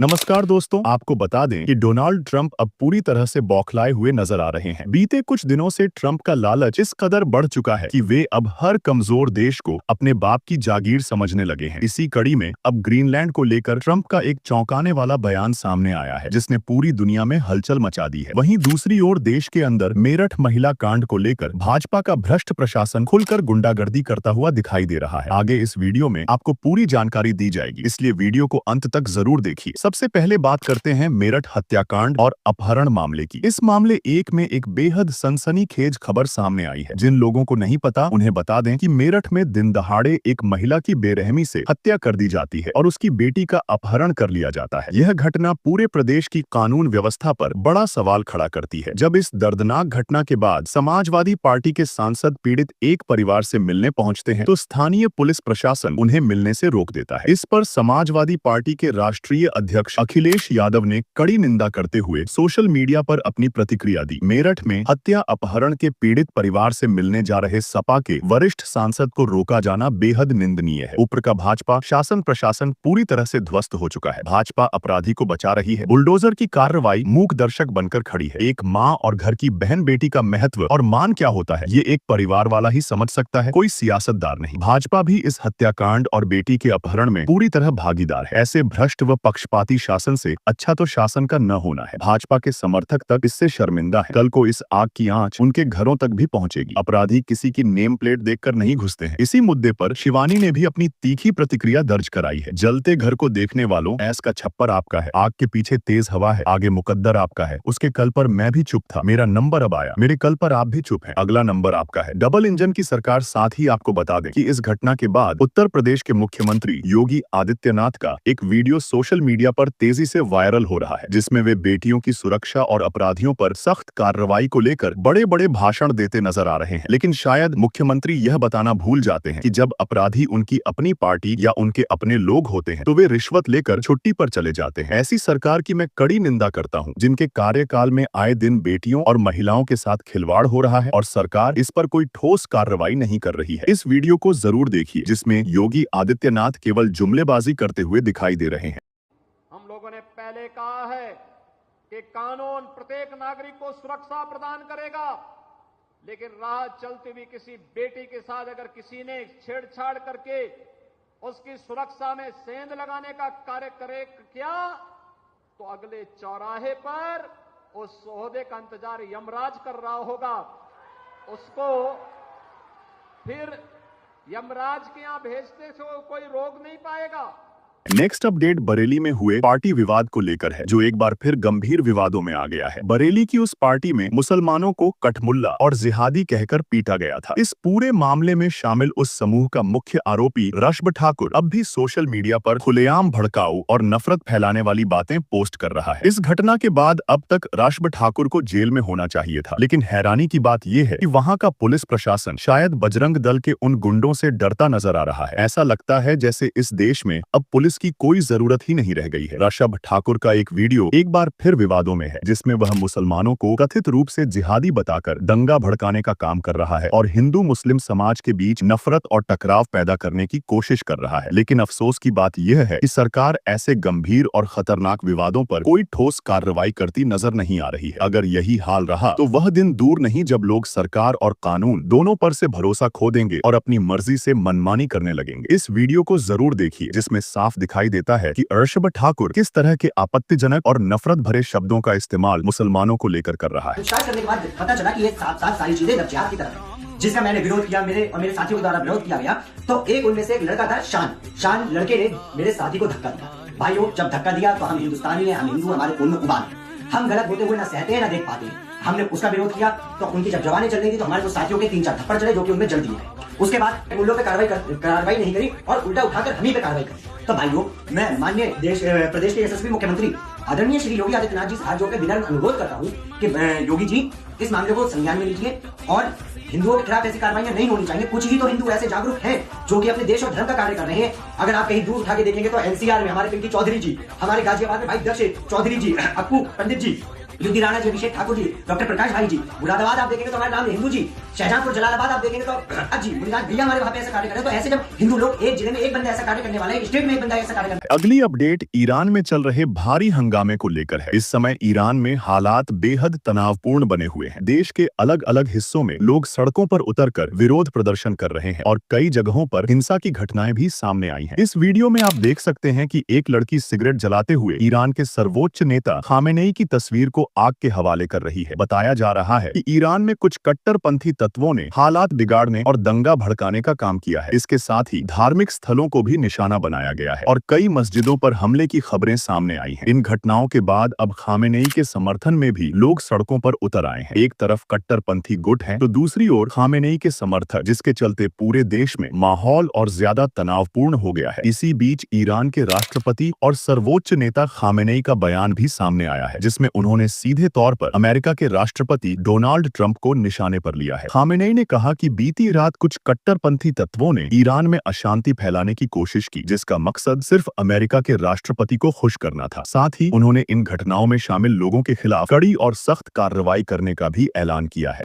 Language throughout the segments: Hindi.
नमस्कार दोस्तों, आपको बता दें कि डोनाल्ड ट्रंप अब पूरी तरह से बौखलाए हुए नजर आ रहे हैं। बीते कुछ दिनों से ट्रंप का लालच इस कदर बढ़ चुका है कि वे अब हर कमजोर देश को अपने बाप की जागीर समझने लगे हैं। इसी कड़ी में अब ग्रीनलैंड को लेकर ट्रंप का एक चौंकाने वाला बयान सामने आया है, जिसने पूरी दुनिया में हलचल मचा दी है। वहीं दूसरी ओर देश के अंदर मेरठ महिला कांड को लेकर भाजपा का भ्रष्ट प्रशासन खुलकर गुंडागर्दी करता हुआ दिखाई दे रहा है। आगे इस वीडियो में आपको पूरी जानकारी दी जाएगी, इसलिए वीडियो को अंत तक जरूर देखिए। सबसे पहले बात करते हैं मेरठ हत्याकांड और अपहरण मामले की। इस मामले एक में एक बेहद सनसनीखेज खबर सामने आई है। जिन लोगों को नहीं पता उन्हें बता दें कि मेरठ में दिन दहाड़े एक महिला की बेरहमी से हत्या कर दी जाती है और उसकी बेटी का अपहरण कर लिया जाता है। यह घटना पूरे प्रदेश की कानून व्यवस्था पर बड़ा सवाल खड़ा करती है। जब इस दर्दनाक घटना के बाद समाजवादी पार्टी के सांसद पीड़ित एक परिवार से मिलने पहुंचते हैं तो स्थानीय पुलिस प्रशासन उन्हें मिलने से रोक देता है। इस पर समाजवादी पार्टी के राष्ट्रीय अध्यक्ष अखिलेश यादव ने कड़ी निंदा करते हुए सोशल मीडिया पर अपनी प्रतिक्रिया दी। मेरठ में हत्या अपहरण के पीड़ित परिवार से मिलने जा रहे सपा के वरिष्ठ सांसद को रोका जाना बेहद निंदनीय है। ऊपर का भाजपा शासन प्रशासन पूरी तरह से ध्वस्त हो चुका है। भाजपा अपराधी को बचा रही है, बुलडोजर की कार्रवाई मूक दर्शक बनकर खड़ी है। एक माँ और घर की बहन बेटी का महत्व और मान क्या होता है, ये एक परिवार वाला ही समझ सकता है, कोई सियासतदार नहीं। भाजपा भी इस हत्याकांड और बेटी के अपहरण में पूरी तरह भागीदार है। ऐसे भ्रष्ट व पक्षपाती शासन से अच्छा तो शासन का न होना है। भाजपा के समर्थक तक इससे शर्मिंदा है। कल को इस आग की आंच उनके घरों तक भी पहुंचेगी। अपराधी किसी की नेम प्लेट देखकर नहीं घुसते हैं। इसी मुद्दे पर शिवानी ने भी अपनी तीखी प्रतिक्रिया दर्ज कराई है। जलते घर को देखने वालों, ऐस का छप्पर आपका है, आग के पीछे तेज हवा है, आगे मुकद्दर आपका है, उसके कल पर मैं भी चुप था, मेरा नंबर अब आया, मेरे कल पर आप भी चुप हैं, अगला नंबर आपका है। डबल इंजन की सरकार। साथ ही आपको बता दें कि इस घटना के बाद उत्तर प्रदेश के मुख्यमंत्री योगी आदित्यनाथ का एक वीडियो सोशल मीडिया पर तेजी से वायरल हो रहा है, जिसमें वे बेटियों की सुरक्षा और अपराधियों पर सख्त कार्रवाई को लेकर बड़े बड़े भाषण देते नजर आ रहे हैं। लेकिन शायद मुख्यमंत्री यह बताना भूल जाते हैं कि जब अपराधी उनकी अपनी पार्टी या उनके अपने लोग होते हैं तो वे रिश्वत लेकर छुट्टी पर चले जाते हैं। ऐसी सरकार की मैं कड़ी निंदा करता हूं, जिनके कार्यकाल में आए दिन बेटियों और महिलाओं के साथ खिलवाड़ हो रहा है और सरकार इस पर कोई ठोस कार्रवाई नहीं कर रही है। इस वीडियो को जरूर देखिए, जिसमें योगी आदित्यनाथ केवल जुमलेबाजी करते हुए दिखाई दे रहे हैं। हम लोगों ने पहले कहा है कि कानून प्रत्येक नागरिक को सुरक्षा प्रदान करेगा, लेकिन राह चलती हुई किसी बेटी के साथ अगर किसी ने छेड़छाड़ करके उसकी सुरक्षा में सेंध लगाने का कार्य करे किया तो अगले चौराहे पर उस सोहदे का इंतजार यमराज कर रहा होगा। उसको फिर यमराज के यहां भेजते से कोई रोक नहीं पाएगा। नेक्स्ट अपडेट बरेली में हुए पार्टी विवाद को लेकर है, जो एक बार फिर गंभीर विवादों में आ गया है। बरेली की उस पार्टी में मुसलमानों को कठमुल्ला और जिहादी कहकर पीटा गया था। इस पूरे मामले में शामिल उस समूह का मुख्य आरोपी रश्भ ठाकुर अब भी सोशल मीडिया पर खुलेआम भड़काऊ और नफरत फैलाने वाली बातें पोस्ट कर रहा है। इस घटना के बाद अब तक रश्भ ठाकुर को जेल में होना चाहिए था, लेकिन हैरानी की बात यह है कि वहां का पुलिस प्रशासन शायद बजरंग दल के उन गुंडों से डरता नजर आ रहा है। ऐसा लगता है जैसे इस देश में अब पुलिस की कोई जरूरत ही नहीं रह गई है। रश्भ ठाकुर का एक वीडियो एक बार फिर विवादों में है, जिसमें वह मुसलमानों को कथित रूप से जिहादी बताकर दंगा भड़काने का काम कर रहा है और हिंदू मुस्लिम समाज के बीच नफरत और टकराव पैदा करने की कोशिश कर रहा है। लेकिन अफसोस की बात यह है कि सरकार ऐसे गंभीर और खतरनाक विवादों पर कोई ठोस कार्रवाई करती नजर नहीं आ रही है। अगर यही हाल रहा तो वह दिन दूर नहीं जब लोग सरकार और कानून दोनों पर से भरोसा खो देंगे और अपनी मर्जी से मनमानी करने लगेंगे। इस वीडियो को जरूर देखिए, जिसमें साफ दिखाई देता है कि रश्भ ठाकुर किस तरह के आपत्तिजनक और नफरत भरे शब्दों का इस्तेमाल मुसलमानों को लेकर कर रहा है। पूछताछ करने के बाद पता चला कि ये सारी चीजें नफ्सियात की तरफ है, जिसका मैंने विरोध किया, मेरे और मेरे साथियों के द्वारा विरोध किया गया। तो एक उनमें से एक लड़का था शान लड़के ने मेरे साथी को धक्का दिया। भाइयों, जब धक्का दिया तो हम हिंदुस्तानी हैं, हम हिंदू, हमारे खून में उबाल है, हम गलत होते हुए ना सहते हैं ना देख पाते हैं। हमने उसका विरोध किया तो उनकी जब जवानी चल रही थी तो हमारे साथियों के 3-4 थप्पड़ चले, जो कि उनमें जल दिए। उसके बाद उन लोगों पे कार्रवाई नहीं करी और उल्टा उठाकर हम ही पे कार्रवाई करी। तो भाइयों, मैं माननीय प्रदेश के यशस्वी मुख्यमंत्री आदरणीय श्री योगी आदित्यनाथ जी से हाथ जोड़कर विनम्र अनुरोध करता हूँ कि योगी जी इस मामले को संज्ञान में लीजिए और हिंदुओं के खिलाफ ऐसी कार्रवाइयां नहीं होनी चाहिए। कुछ ही तो हिंदू ऐसे जागरूक हैं जो कि अपने देश और धर्म का कार्य कर रहे हैं। अगर आप कहीं दूर उठा के देखेंगे तो एनसीआर में हमारे पिंकी चौधरी जी, हमारे गाजियाबाद में भाई दक्ष चौधरी जी, अक्कू पंडित जी, युद्धि राणा जी, अभिषेक ठाकुर जी, डॉक्टर प्रकाश भाई जी, मुरादाबाद आप देखेंगे तो हमारे नाम हिंदू जी, शाहजहांपुर जलालाबाद आप देखेंगे तो अजी मुनिराज भैया हमारे वहाँ पे ऐसा कार्य कर रहे हैं। तो ऐसे जब हिंदू लोग एक जिले में एक बंदा ऐसा कार्य करने वाला है, स्टेट में एक बंदा ऐसा कार्य करने अगली अपडेट ईरान में चल रहे भारी हंगामे को लेकर है। इस समय ईरान में हालात बेहद तनावपूर्ण बने हुए हैं। देश के अलग अलग हिस्सों में लोग सड़कों पर उतरकर विरोध प्रदर्शन कर रहे हैं और कई जगहों पर हिंसा की घटनाएं भी सामने आई हैं। इस वीडियो में आप देख सकते हैं कि एक लड़की सिगरेट जलाते हुए ईरान के सर्वोच्च नेता खामेनेई की तस्वीर को आग के हवाले कर रही है। बताया जा रहा है कि ईरान में कुछ कट्टरपंथी तत्वों ने हालात बिगाड़ने और दंगा भड़काने का काम किया है। इसके साथ ही धार्मिक स्थलों को भी निशाना बनाया गया है और कई मस्जिदों पर हमले की खबरें सामने आई हैं। इन घटनाओं के बाद अब खामेनेई के समर्थन में भी लोग सड़कों पर उतर आए हैं। एक तरफ कट्टरपंथी गुट है तो दूसरी ओर खामेनेई के समर्थक, जिसके चलते पूरे देश में माहौल और ज्यादा तनावपूर्ण हो गया है। इसी बीच ईरान के राष्ट्रपति और सर्वोच्च नेता खामेनेई का बयान भी सामने आया है, जिसमें उन्होंने सीधे तौर पर अमेरिका के राष्ट्रपति डोनाल्ड ट्रंप को निशाने पर लिया है। खामेनेई ने कहा कि बीती रात कुछ कट्टरपंथी तत्वों ने ईरान में अशांति फैलाने की कोशिश की, जिसका मकसद सिर्फ अमेरिका के राष्ट्रपति को खुश करना था। साथ ही उन्होंने इन घटनाओं में शामिल लोगों के खिलाफ कड़ी और सख्त कार्रवाई करने का भी ऐलान किया है।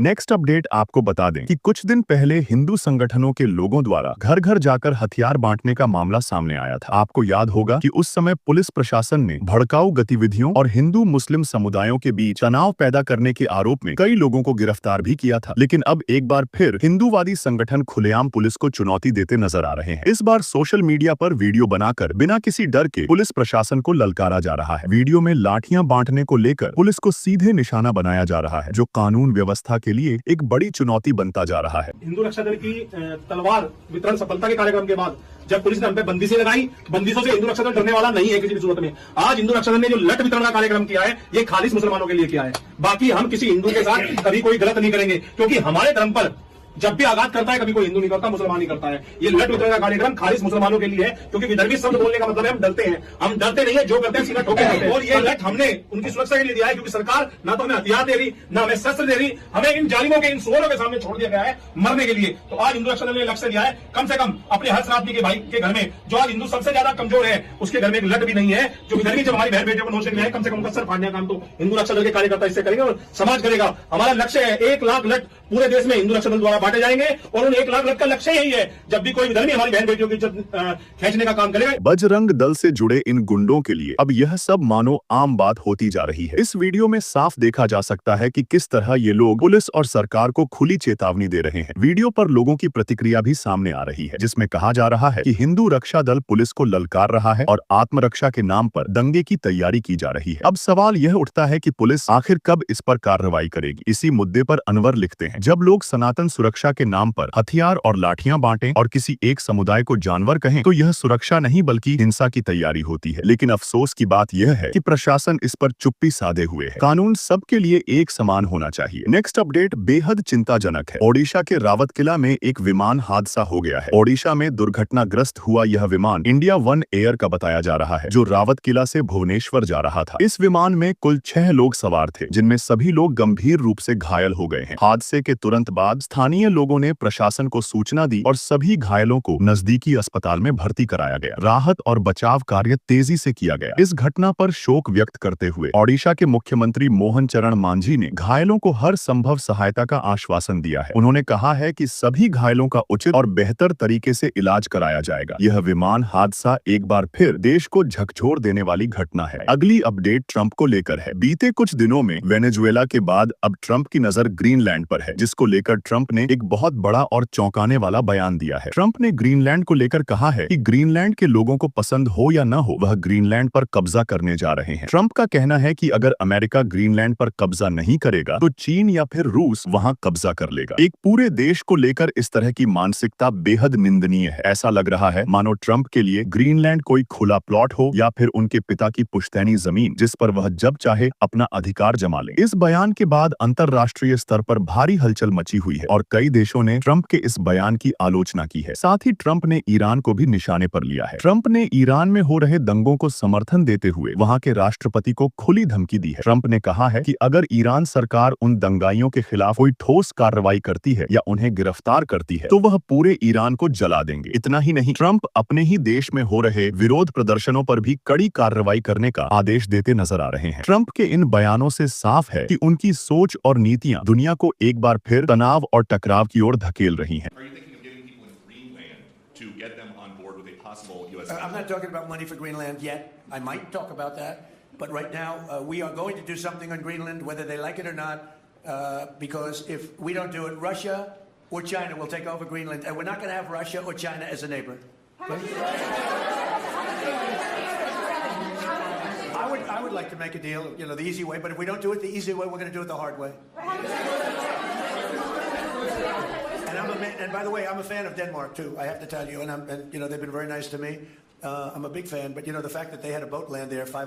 नेक्स्ट अपडेट आपको बता दें कि कुछ दिन पहले हिंदू संगठनों के लोगों द्वारा घर घर जाकर हथियार बांटने का मामला सामने आया था। आपको याद होगा कि उस समय पुलिस प्रशासन ने भड़काऊ गतिविधियों और हिंदू मुस्लिम समुदायों के बीच तनाव पैदा करने के आरोप में कई लोगों को गिरफ्तार भी किया था। लेकिन अब एक बार फिर हिंदूवादी संगठन खुलेआम पुलिस को चुनौती देते नजर आ रहे हैं। इस बार सोशल मीडिया पर वीडियो बनाकर बिना किसी डर के पुलिस प्रशासन को ललकारा जा रहा है। वीडियो में लाठियां बांटने को लेकर पुलिस को सीधे निशाना बनाया जा रहा है, जो कानून व्यवस्था के लिए एक बड़ी चुनौती बनता जा रहा है। हिंदू रक्षा दल की तलवार वितरण सफलता के कार्यक्रम के बाद जब पुलिस ने हम पे बंदिशें लगाई, बंदिशों से हिंदू रक्षा दल डरने वाला नहीं है किसी भी सूरत में। आज हिंदू रक्षा दल ने जो लट वितरण का कार्यक्रम किया है, ये खालिस मुसलमानों के लिए किया है। बाकी हम किसी हिंदू के साथ कभी कोई गलत नहीं करेंगे, क्योंकि हमारे धर्म पर जब भी आघात करता है कभी कोई हिंदू नहीं करता, मुसलमान नहीं करता है। ये लट वितरण का कार्यक्रम खालिस मुसलमानों के लिए है, क्योंकि विधर्मी शब्द बोलने का मतलब है हम डरते हैं। हम डरते नहीं है, जो करते हैं सीधा ठोके करते हैं। और ये लट हमने उनकी सुरक्षा के लिए दिया है, क्योंकि सरकार ना तो हमें हथियार दे रही, ना हमें शस्त्र दे रही, हमें इन जालिमों के, इन सुअरों के सामने छोड़ दिया गया है मरने के लिए। तो आज हिंदू रक्षा दल ने लक्ष्य लिया है, कम से कम अपने हर आदमी के भाई के घर में, जो आज हिंदू सबसे ज्यादा कमजोर है, उसके घर में एक लट भी नहीं है, जो विधर्मी जब हमारी बहन बेटियों को नोच लिया है, कम से कम उनका सर फाड़ने का काम तो हिंदू रक्षा दल के कार्यकर्ता इससे करेंगे और समाज करेगा। हमारा लक्ष्य है 1 लाख लट पूरे देश में हिंदू रक्षा दल द्वारा बांटे जाएंगे, और 1 लाख लट का लक्ष्य यही है, जब भी कोई विधर्मी हमारी बहन बेटियों की इज्जत खींचने का काम करेगा। बजरंग दल से जुड़े इन गुंडों के लिए अब यह सब मानो आम बात होती जा रही है। इस वीडियो में साफ देखा जा सकता है कि किस तरह ये लोग पुलिस और सरकार को खुली चेतावनी दे रहे हैं। वीडियो पर लोगों की प्रतिक्रिया भी सामने आ रही है, जिसमें कहा जा रहा है कि हिंदू रक्षा दल पुलिस को ललकार रहा है और आत्मरक्षा के नाम पर दंगे की तैयारी की जा रही है। अब सवाल यह उठता है कि पुलिस आखिर कब इस पर कार्रवाई करेगी। इसी मुद्दे पर अनवर लिखते हैं, जब लोग सनातन सुरक्षा के नाम पर हथियार और लाठियां बांटें और किसी एक समुदाय को जानवर कहें, तो यह सुरक्षा नहीं बल्कि हिंसा की तैयारी होती है। लेकिन अफसोस की बात यह है कि प्रशासन इस पर चुप्पी साधे हुए है। कानून सबके लिए एक समान होना चाहिए। नेक्स्ट अपडेट बेहद चिंताजनक है। ओडिशा के रावतकिला में एक विमान हादसा हो गया है। ओडिशा में दुर्घटनाग्रस्त हुआ यह विमान इंडिया वन एयर का बताया जा रहा है, जो रावतकिला से भुवनेश्वर जा रहा था। इस विमान में कुल 6 लोग सवार थे, जिनमें सभी लोग गंभीर रूप से घायल हो गए हैं। हादसे के तुरंत बाद स्थानीय लोगों ने प्रशासन को सूचना दी और सभी घायलों को नजदीकी अस्पताल में भर्ती कराया गया। राहत और बचाव कार्य तेजी से किया गया। इस घटना पर शोक व्यक्त करते हुए ओडिशा के मुख्यमंत्री मोहन चरण मांझी ने घायलों को हर संभव सहायता का आश्वासन दिया है। उन्होंने कहा है कि सभी घायलों का उचित और बेहतर तरीके से इलाज कराया जाएगा। यह विमान हादसा एक बार फिर देश को झकझोर देने वाली घटना है। अगली अपडेट ट्रंप को लेकर है। बीते कुछ दिनों में वेनेजुएला के बाद अब ट्रंप की नजर ग्रीनलैंड पर है, जिसको लेकर ट्रंप ने एक बहुत बड़ा और चौंकाने वाला बयान दिया है। ट्रंप ने ग्रीनलैंड को लेकर कहा है कि ग्रीनलैंड के लोगों को पसंद हो या न हो, वह ग्रीनलैंड पर कब्जा करने जा रहे हैं। ट्रंप का कहना है कि अगर अमेरिका ग्रीनलैंड पर कब्जा नहीं करेगा तो चीन या फिर रूस वहां कब्जा कर लेगा। एक पूरे देश को लेकर इस तरह की मानसिकता बेहद निंदनीय है। ऐसा लग रहा है मानो ट्रंप के लिए ग्रीनलैंड कोई खुला प्लॉट हो या फिर उनके पिता की पुश्तैनी जमीन, जिस पर वह जब चाहे अपना अधिकार जमा ले। इस बयान के बाद अंतरराष्ट्रीय स्तर पर भारी हलचल मची हुई है और कई देशों ने ट्रंप के इस बयान की आलोचना की है। साथ ही ट्रंप ने ईरान को भी निशाने पर लिया है। ट्रंप ने ईरान में हो रहे दंगों को समर्थन देते हुए वहां के राष्ट्रपति को खुली धमकी दी है। ट्रंप ने कहा है कि अगर ईरान सरकार उन दंगाइयों के खिलाफ कोई ठोस कार्रवाई करती है या उन्हें गिरफ्तार करती है तो वह पूरे ईरान को जला देंगे। इतना ही नहीं, ट्रंप अपने ही देश में हो रहे विरोध प्रदर्शनों पर भी कड़ी कार्रवाई करने का आदेश देते नजर आ रहे हैं। ट्रंप के इन बयानों से साफ है कि उनकी सोच और नीतियां दुनिया को एक बार फिर तनाव और टकराव की ओर धकेल रही हैं। Are you thinking of giving people in Greenland to get them on board with a possible U.S. I'm not talking about money for Greenland yet. I might talk about that. But right now, we are going to do something on Greenland, whether they like it or not, because if we don't do it, Russia or China will take over Greenland. And we're not going to have Russia or China as a neighbor. I would like to make a deal, the easy way. But if we don't do it the easy way, we're going to do it the hard way. And by the way, I'm a fan of Denmark too. I have to tell you, and they've been very nice to me. I'm a big fan, but the fact that they had a boat land there 500